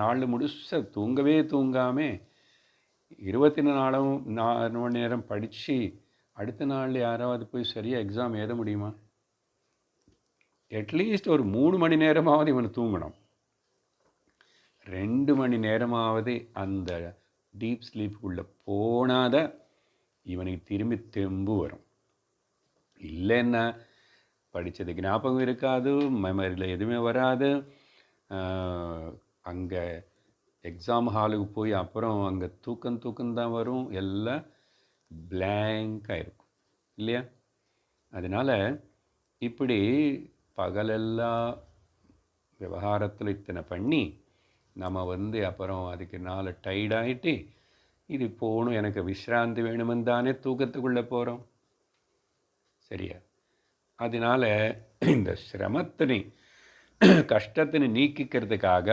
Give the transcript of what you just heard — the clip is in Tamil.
நாள் முழுச தூங்கவே தூங்காமல் 24 மணி நேரம் படித்து அடுத்த நாள் யாராவது போய் சரியாக எக்ஸாம் எழுத முடியுமா? அட்லீஸ்ட் ஒரு 3 மணி நேரமாவது இவன் தூங்கணும். 2 மணி நேரமாவது அந்த டீப் ஸ்லீப்புக்குள்ளே போனாதான் இவனுக்கு திரும்பி தெம்பு வரும். இல்லைன்னா படித்தது ஞாபகம் இருக்காது, மெமரியில் எதுவுமே வராது. அங்கே எக்ஸாம் ஹாலுக்கு போய் அப்புறம் அங்கே தூக்கம்தான் வரும். எல்லாம் பிளாங்காக இருக்கும் இல்லையா? அதனால் இப்படி பகலெல்லாம் விவகாரத்தில் இத்தனை பண்ணி நம்ம அப்புறம் அதுக்கு நாள் டயர்டாகிட்டு இது போகணும், எனக்கு விஸ்ராந்தி வேணுமென்னு தானே தூக்கத்துக்குள்ளே போகிறோம். சரியா? அதனால் இந்த சிரமத்தினை கஷ்டத்தினை நீக்கிக்கிறதுக்காக